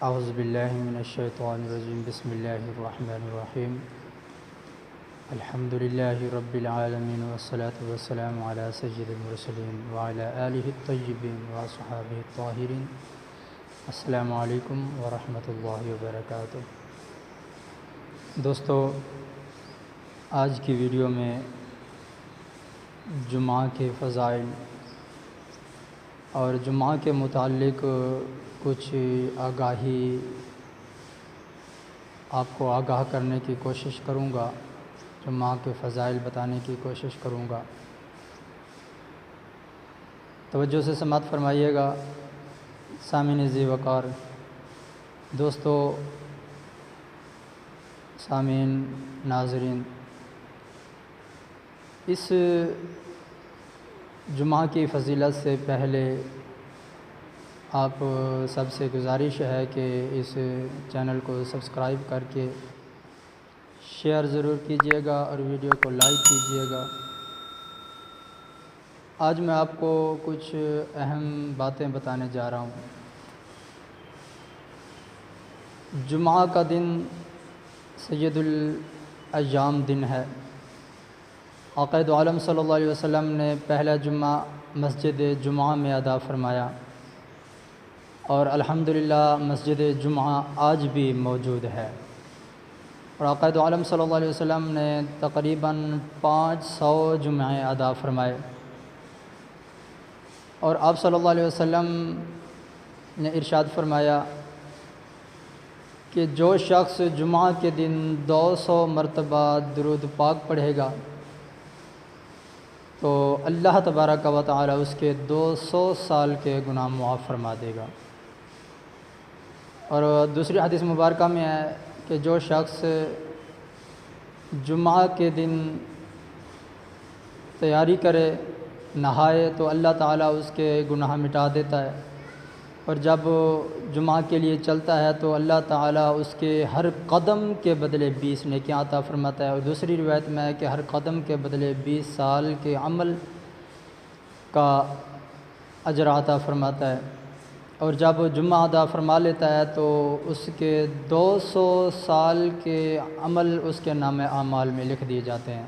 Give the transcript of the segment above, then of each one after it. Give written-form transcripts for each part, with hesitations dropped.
اعوذ باللہ من الشیطان الرجیم بسم اللہ الرحمن الرحیم الحمد للہ رب العالمین والصلاة والسلام علی سید المرسلین وعلی آلہ الطیبین واصحابہ الطاہرین۔ السلام علیکم ورحمۃ اللہ وبرکاتہ۔ دوستو، آج کی ویڈیو میں جمعہ کے فضائل اور جمعہ کے متعلق کچھ آگاہی آپ کو آگاہ کرنے کی کوشش کروں گا، جمعہ کے فضائل بتانے کی کوشش کروں گا۔ توجہ سے سماعت فرمائیے گا سامعین ذی وقار۔ دوستو، سامعین، ناظرین، اس جمعہ کی فضیلت سے پہلے آپ سب سے گزارش ہے کہ اس چینل کو سبسکرائب کر کے شیئر ضرور کیجیے گا اور ویڈیو کو لائک کیجیے گا۔ آج میں آپ کو کچھ اہم باتیں بتانے جا رہا ہوں۔ جمعہ کا دن سید الایام دن ہے۔ آقا دو عالم صلی اللہ علیہ وسلم نے پہلا جمعہ مسجد جمعہ میں ادا فرمایا، اور الحمدللہ مسجد جمعہ آج بھی موجود ہے، اور آقا دو عالم صلی اللہ علیہ وسلم نے تقریباً 500 جمعے ادا فرمائے، اور آپ صلی اللہ علیہ وسلم نے ارشاد فرمایا کہ جو شخص جمعہ کے دن 200 مرتبہ درود پاک پڑھے گا تو اللہ تبارک و تعالی اس کے 200 سال کے گناہ معاف فرما دے گا۔ اور دوسری حدیث مبارکہ میں ہے کہ جو شخص جمعہ کے دن تیاری کرے، نہائے، تو اللہ تعالیٰ اس کے گناہ مٹا دیتا ہے، اور جب جمعہ کے لیے چلتا ہے تو اللہ تعالیٰ اس کے ہر قدم کے بدلے 20 نیکیاں عطا فرماتا ہے، اور دوسری روایت میں ہے کہ ہر قدم کے بدلے 20 سال کے عمل کا اجر عطا فرماتا ہے، اور جب جمعہ ادا فرما لیتا ہے تو اس کے 200 سال کے عمل اس کے نام اعمال میں لکھ دیے جاتے ہیں۔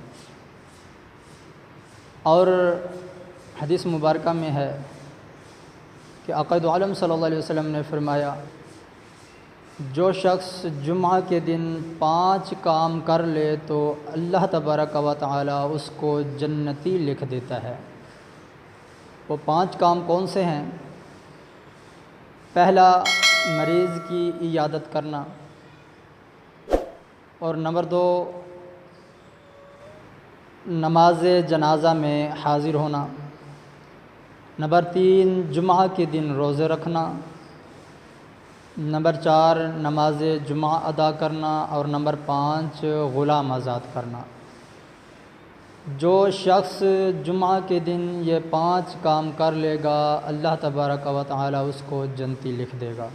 اور حدیث مبارکہ میں ہے کہ آقا دو عالم صلی اللہ علیہ وسلم نے فرمایا، جو شخص جمعہ کے دن 5 کام کر لے تو اللہ تبارک و تعالی اس کو جنتی لکھ دیتا ہے۔ وہ 5 کام کون سے ہیں؟ پہلا، مریض کی عیادت کرنا، اور نمبر 2، نماز جنازہ میں حاضر ہونا، نمبر 3، جمعہ کے دن روزے رکھنا، نمبر 4، نماز جمعہ ادا کرنا، اور نمبر 5، غلام آزاد کرنا۔ جو شخص جمعہ کے دن یہ 5 کام کر لے گا اللہ تبارک و تعالی اس کو جنتی لکھ دے گا۔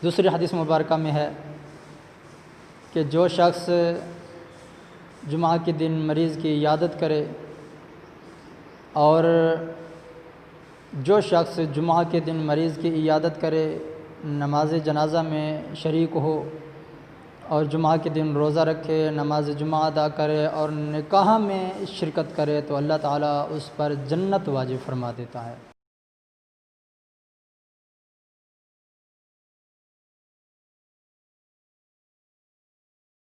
دوسری حدیث مبارکہ میں ہے کہ جو شخص جمعہ کے دن مریض کی عیادت کرے، اور جو شخص جمعہ کے دن مریض کی عیادت کرے، نماز جنازہ میں شریک ہو، اور جمعہ کے دن روزہ رکھے، نماز جمعہ ادا کرے، اور نکاح میں شرکت کرے، تو اللہ تعالیٰ اس پر جنت واجب فرما دیتا ہے۔